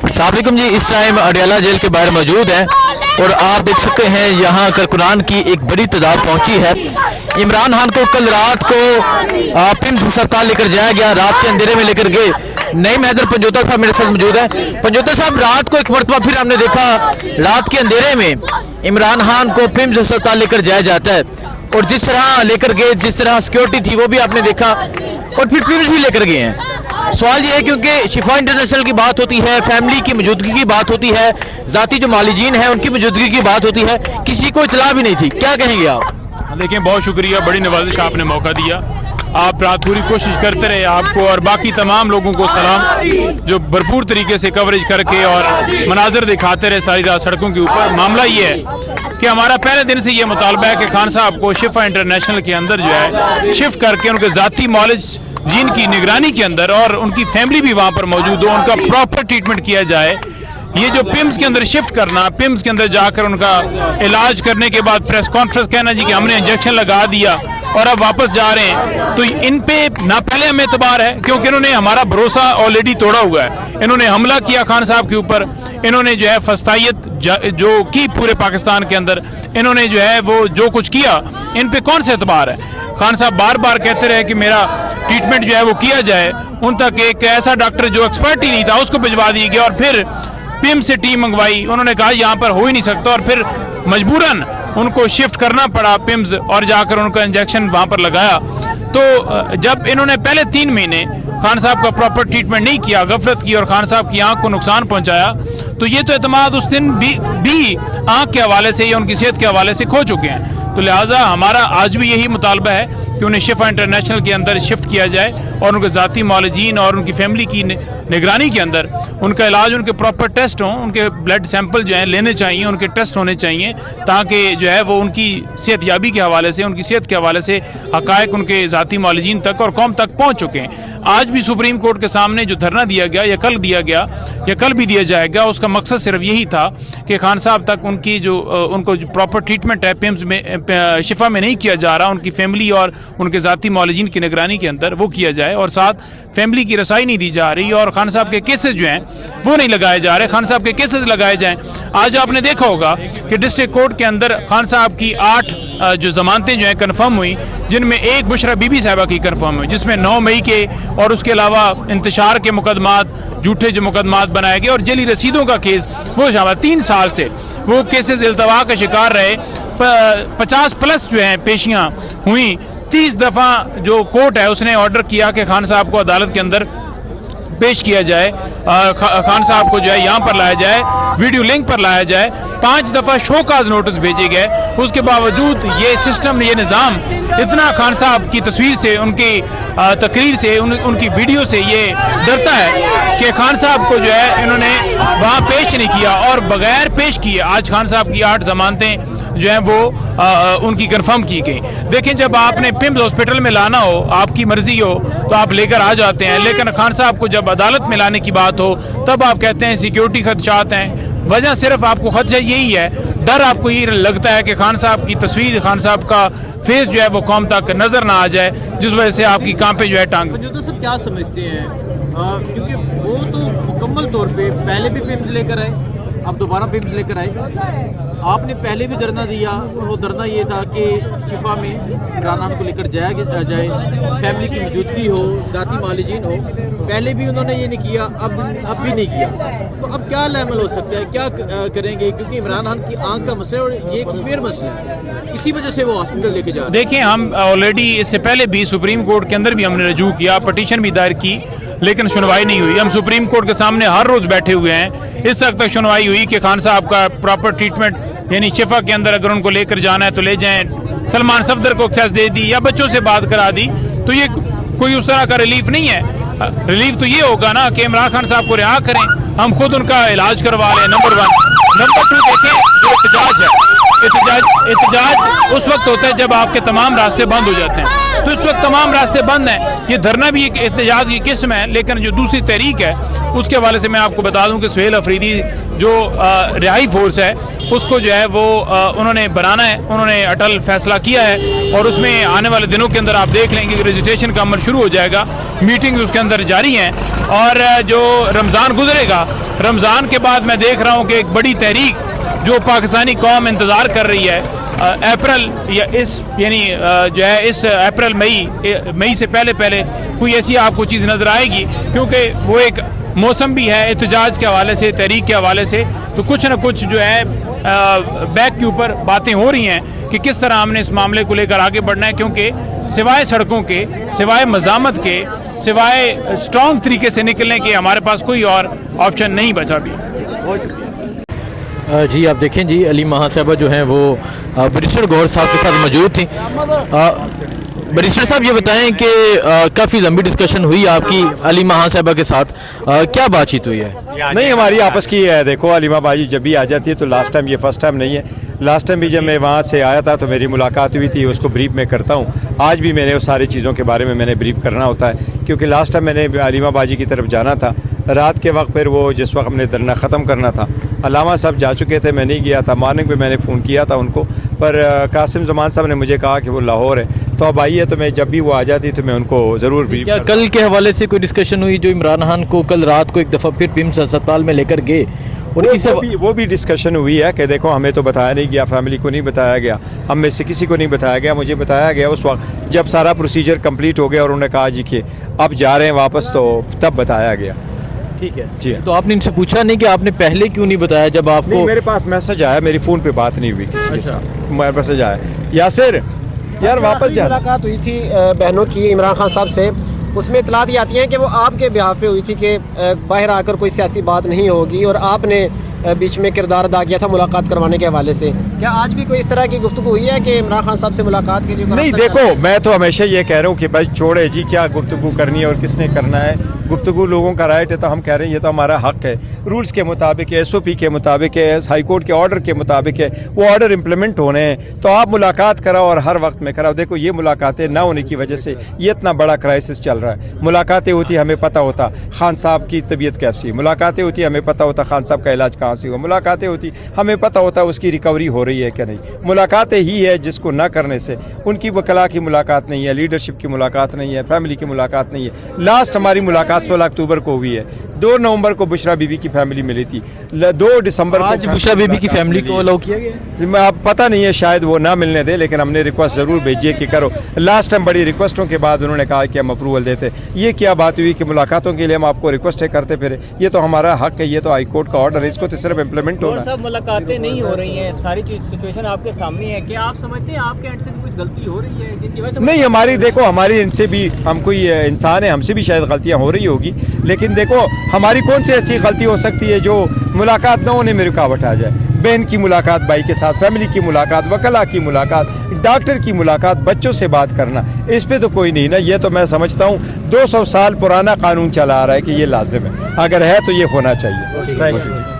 अस्सलाम वालेकुम जी, इस टाइम अडयाला जेल के बाहर मौजूद हैं और आप देख सकते हैं यहाँ कारकुनान की एक बड़ी तादाद पहुँची है। इमरान खान को कल रात को पिम्स अस्पताल लेकर जाया गया, रात के अंधेरे में लेकर गए। नईम हैदर पंजोता साहब मेरे साथ मौजूद है। पंजोता साहब, रात को एक मरतबा फिर हमने देखा रात के अंधेरे में इमरान खान को पिम्स अस्पताल लेकर जाया जाता है और जिस तरह लेकर गए, जिस तरह सिक्योरिटी थी वो भी आपने देखा और फिर पिम्स भी लेकर गए हैं। सवाल ये है क्योंकि शिफा इंटरनेशनल की बात होती है, फैमिली की मौजूदगी की बात होती है, जाती जो मालिजीन है उनकी मौजूदगी की बात होती है, किसी को इतला भी नहीं थी, क्या कहेंगे आप? देखिए, बहुत शुक्रिया, बड़ी नवाजिश आपने मौका दिया। आप रात पूरी कोशिश करते रहे, आपको और बाकी तमाम लोगों को सलाम जो भरपूर तरीके से कवरेज करके और मनाजर दिखाते रहे सारी रात सड़कों के ऊपर। मामला ये है कि हमारा पहले दिन से ये मुतालबा है कि खान साहब को शिफा इंटरनेशनल के अंदर जो है शिफ्ट करके उनके जाती मॉलेज जीन की निगरानी के अंदर और उनकी फैमिली भी वहाँ पर मौजूद हो, उनका प्रॉपर ट्रीटमेंट किया जाए। ये जो पिम्स के अंदर शिफ्ट करना, पिम्स के अंदर जाकर उनका इलाज करने के बाद प्रेस कॉन्फ्रेंस कहना जी कि हमने इंजेक्शन लगा दिया और अब वापस जा रहे हैं, तो इन पे ना पहले हमें एतबार है क्योंकि इन्होंने हमारा भरोसा ऑलरेडी तोड़ा हुआ है। इन्होंने हमला किया खान साहब के ऊपर, इन्होंने जो है फस्तायत जो की पूरे पाकिस्तान के अंदर, इन्होंने जो है वो जो कुछ किया, इन पे कौन सा एतबार है? खान साहब बार बार कहते रहे कि मेरा ट्रीटमेंट जो है वो किया जाए, उन तक एक ऐसा डॉक्टर जो एक्सपर्ट ही नहीं था उसको भिजवा दिया गया और फिर पिम्स से टीम मंगवाई। उन्होंने कहा यहाँ पर हो ही नहीं सकता और फिर मजबूरन उनको शिफ्ट करना पड़ा पिम्स और जाकर उनका इंजेक्शन वहाँ पर लगाया। तो जब इन्होंने पहले 3 महीने खान साहब का प्रॉपर ट्रीटमेंट नहीं किया, गफलत की और खान साहब की आंख को नुकसान पहुंचाया, तो ये तो एतमाद उस दिन भी आंख के हवाले से या उनकी सेहत के हवाले से खो चुके हैं। तो लिहाजा हमारा आज भी यही मुतालबा है कि उन्हें शिफा इंटरनेशनल के अंदर शिफ्ट किया जाए और उनके ज़ाती मौलजीन और उनकी फैमिली की निगरानी के अंदर उनका इलाज, उनके प्रॉपर टेस्ट हों, उनके ब्लड सैंपल जो है लेने चाहिए, उनके टेस्ट होने चाहिए ताकि जो है वो उनकी सेहतयाबी के हवाले से, उनकी सेहत के हवाले से हक़ाइक़ उनके ज़ाती मौलजीन तक और कौम तक पहुँच चुके हैं। आज भी सुप्रीम कोर्ट के सामने जो धरना दिया गया या कल दिया गया या कल भी दिया जाएगा, उसका मकसद सिर्फ यही था कि खान साहब तक उनकी उनको जो प्रॉपर ट्रीटमेंट है पिम्स में शिफा में नहीं किया जा रहा, उनकी फैमिली और उनके ज़ाती मौलजीन की निगरानी के अंदर वो किया जाए और साथ फैमिली की रसाई नहीं दी जा रही और खान साहब के केसेस जो हैं वो नहीं लगाए जा रहे, खान साहब के केसेस लगाए जाएं। आज आपने देखा होगा कि डिस्ट्रिक्ट कोर्ट के अंदर खान साहब की 8 जो जमानतें जो हैं कन्फर्म हुई, जिनमें एक बुशरा बीबी साहबा की कन्फर्म हुई, जिसमें 9 मई के और उसके अलावा इंतशार के मुकदमात, झूठे जो मुकदमात बनाए गए और जेली रसीदों का केस वो शामिल। 3 साल से वो केसेस इल्तवा का शिकार रहे, 50+ जो हैं पेशियां हुई। 30 दफ़ा जो कोर्ट है उसने ऑर्डर किया कि खान साहब को अदालत के अंदर पेश किया जाए, खान साहब को जो है यहाँ पर लाया जाए, वीडियो लिंक पर लाया जाए। 5 दफ़ा शोकाज नोटिस भेजे गए, उसके बावजूद ये सिस्टम, ये निज़ाम इतना खान साहब की तस्वीर से, उनकी तकरीर से, उनकी वीडियो से ये डरता है कि खान साहब को जो है इन्होंने वहाँ पेश नहीं किया और बगैर पेश किए आज खान साहब की 8 जमानतें जो है वो उनकी कंफर्म की गई। देखें, जब आपने पिम्स हॉस्पिटल में लाना हो, आपकी मर्जी हो तो आप लेकर आ जाते हैं, लेकिन खान साहब को जब अदालत में लाने की बात हो तब आप कहते हैं सिक्योरिटी खदशात हैं। वजह सिर्फ आपको खदशा यही है, डर आपको ये लगता है कि खान साहब की तस्वीर, खान साहब का फेस जो है वो कौम तक नजर ना आ जाए, जिस वजह से आपकी कान पे जो है टांग। सब क्या समझते हैं, क्योंकि वो तो मुकम्मल तौर पे पहले भी पिम्स लेकर आए, अब दोबारा पिम्स लेकर आए। आपने पहले भी धरना दिया और वो धरना ये था कि शिफा में इमरान खान को लेकर जाए, फैमिली की मौजूदगी हो, जाती मालिजीन हो। पहले भी उन्होंने ये नहीं किया, अब भी नहीं किया, तो अब क्या लामल हो सकता है, क्या करेंगे? क्योंकि इमरान खान की आंख का मसला और ये एक सीवियर मसला है, इसी वजह से वो हॉस्पिटल लेके जा रहे हैं। देखिए, हम ऑलरेडी इससे पहले भी सुप्रीम कोर्ट के अंदर भी हमने रजू किया, पटिशन भी दायर की, लेकिन सुनवाई नहीं हुई। हम सुप्रीम कोर्ट के सामने हर रोज बैठे हुए हैं। इस वक्त तक सुनवाई हुई कि खान साहब का प्रॉपर ट्रीटमेंट, यानी शिफा के अंदर अगर उनको लेकर जाना है तो ले जाएं, सलमान सफदर को एक्सेस दे दी या बच्चों से बात करा दी, तो ये कोई उस तरह का रिलीफ नहीं है। रिलीफ तो ये होगा ना कि इमरान खान साहब को रिहा करें, हम खुद उनका इलाज करवा लें, नंबर 1। नंबर 2, देखें जो एहतजाज है, एहतजाज उस वक्त होता है जब आपके तमाम रास्ते बंद हो जाते हैं, तो इस वक्त तमाम रास्ते बंद हैं। ये धरना भी एक एहतजाज की किस्म है, लेकिन जो दूसरी तहरीक है उसके हवाले से मैं आपको बता दूं कि सुहेल अफरीदी जो रिहाई फोर्स है उसको जो है वो उन्होंने बनाना है, उन्होंने अटल फैसला किया है और उसमें आने वाले दिनों के अंदर आप देख लेंगे कि रजिस्ट्रेशन का अमल शुरू हो जाएगा, मीटिंग्स उसके अंदर जारी हैं। और जो रमज़ान गुजरेगा, रमज़ान के बाद मैं देख रहा हूँ कि एक बड़ी तहरीक जो पाकिस्तानी कौम इंतज़ार कर रही है अप्रैल या इस यानी जो है इस अप्रैल मई से पहले कोई ऐसी आपको चीज़ नज़र आएगी, क्योंकि वो एक मौसम भी है एहतजाज के हवाले से, तहरीक के हवाले से, तो कुछ न कुछ जो है बैक के ऊपर बातें हो रही हैं कि किस तरह हमने इस मामले को लेकर आगे बढ़ना है, क्योंकि सिवाय सड़कों के, सिवाय मज़ामत के, सिवाय स्ट्रॉन्ग तरीके से निकलने के हमारे पास कोई और ऑप्शन नहीं बचा भी। जी आप देखें जी, अली महासाहबा जो हैं वो बैरिस्टर गौहर साहब के साथ मौजूद थी। बैरिस्टर साहब ये बताएं कि काफ़ी लंबी डिस्कशन हुई आपकी अली महासाहबा के साथ, क्या बातचीत हुई है? नहीं, हमारी आपस की है। देखो, अलीमा बाजी जब भी आ जाती है तो लास्ट टाइम, ये फर्स्ट टाइम नहीं है, लास्ट टाइम भी जब मैं वहाँ से आया था तो मेरी मुलाकात हुई थी, उसको ब्रीफ में करता हूँ। आज भी मैंने उस सारी चीज़ों के बारे में मैंने ब्रीफ करना होता है, क्योंकि लास्ट टाइम मैंने अलीमा बाजी की तरफ जाना था रात के वक्त, फिर वो जिस वक्त हमने धरना ख़त्म करना था, अलामा साहब जा चुके थे, मैं नहीं गया था। मॉर्निंग में मैंने फ़ोन किया था उनको, पर कासिम जमान साहब ने मुझे कहा कि वो लाहौर है, तो अब आइए, तो मैं जब भी वो आ जाती तो मैं उनको ज़रूर ब्रीफ। क्या कल के हवाले से कोई डिस्कशन हुई जो इमरान खान को कल रात को एक दफ़ा फिर पिम्स अस्पताल में लेकर गए? और वो भी डिस्कशन हुई है कि देखो, हमें तो बताया नहीं गया, फैमिली को नहीं बताया गया, हम में से किसी को नहीं बताया गया। मुझे बताया गया उस वक्त जब सारा प्रोसीजर कंप्लीट हो गया और उन्होंने कहा जी कि अब जा रहे हैं वापस, तो तब बताया गया। ठीक है जी। तो आपने इनसे पूछा नहीं कि आपने पहले क्यों नहीं बताया जब आपको? नहीं, मेरे पास मैसेज आया, मेरी फ़ोन पे बात नहीं हुई किसी के साथ, मेरे मैसेज आया, यासिर यार वापस जा। मुलाकात हुई थी बहनों की इमरान खान साहब से, उसमें इतलात ये आती हैं कि वो आपके बिहाफ पे हुई थी कि बाहर आकर कोई सियासी बात नहीं होगी, और आपने बीच में किरदार अदा किया था मुलाकात करवाने के हवाले से। क्या आज भी कोई इस तरह की गुफ्तगू हुई है कि इमरान खान साहब से मुलाकात के लिए? नहीं, देखो, मैं तो हमेशा ये कह रहा हूँ कि भाई छोड़े जी, क्या गुफ्तगू करनी है और किसने करना है। गुफ्तगू लोगों का राइट है, तो हम कह रहे हैं ये तो हमारा हक है, रूल्स के मुताबिक है, SOP के मुताबिक है, हाई कोर्ट के ऑर्डर के मुताबिक है, वो ऑर्डर इम्प्लीमेंट होने हैं, तो आप मुलाकात कराओ और हर वक्त में कराओ। देखो, ये मुलाकातें ना होने की वजह से ये इतना बड़ा क्राइसिस चल रहा है। मुलाकातें होती, हमें पता होता खान साहब की तबीयत कैसी है, मुलाकातें होती, हमें पता होता खान साहब का इलाज कहाँ से हुआ, मुलाकातें होती, हमें पता होता उसकी रिकवरी हो रही है क्या नहीं। मुलाकातें ही है जिसको ना करने से, उनकी वकला की मुलाकात नहीं है, लीडरशिप की मुलाकात नहीं है, फैमिली की मुलाकात नहीं है। लास्ट हमारी मुलाकात 16 अक्टूबर को हुई है, 2 नवंबर को बुशरा बीबी की फैमिली मिली थी, 2 दिसंबर को आज बुशरा बीबी की फैमिली को अलाउ किया गया? अब पता नहीं है, शायद वो ना मिलने दे, लेकिन हमने रिक्वेस्ट ज़रूर भेजी है कि करो। लास्ट टाइम बड़ी रिक्वेस्टों के बाद उन्होंने कहा कि हम अप्रूवल देते। ये क्या बात हुई कि मुलाकातों के लिए हम आपको रिक्वेस्ट करते फिर? ये तो हमारा हक है, ये तो हाई कोर्ट का ऑर्डर है, इसको तो सिर्फ इम्प्लीमेंट होना। सब मुलाकातें नहीं हो रही हैं, सारी चीज सिचुएशन आपके सामने है, क्या आप समझते हैं आपके एंड से भी कुछ गलती हो रही है जिनकी वजह से? नहीं, हमारी देखो, हमारी इनसे भी, हम कोई इंसान है, हमसे भी शायद गलतियां हो रही होगी, लेकिन देखो हमारी कौन सी ऐसी गलती हो सकती है जो मुलाकात न होने में रुकावट आ जाए। बहन की मुलाकात भाई के साथ, फैमिली की मुलाकात, वकला की मुलाकात, डॉक्टर की मुलाकात, बच्चों से बात करना, इस पे तो कोई नहीं ना। ये तो मैं समझता हूँ 200 साल पुराना कानून चला आ रहा है कि ये लाजिम है, अगर है तो ये होना चाहिए। Thank you.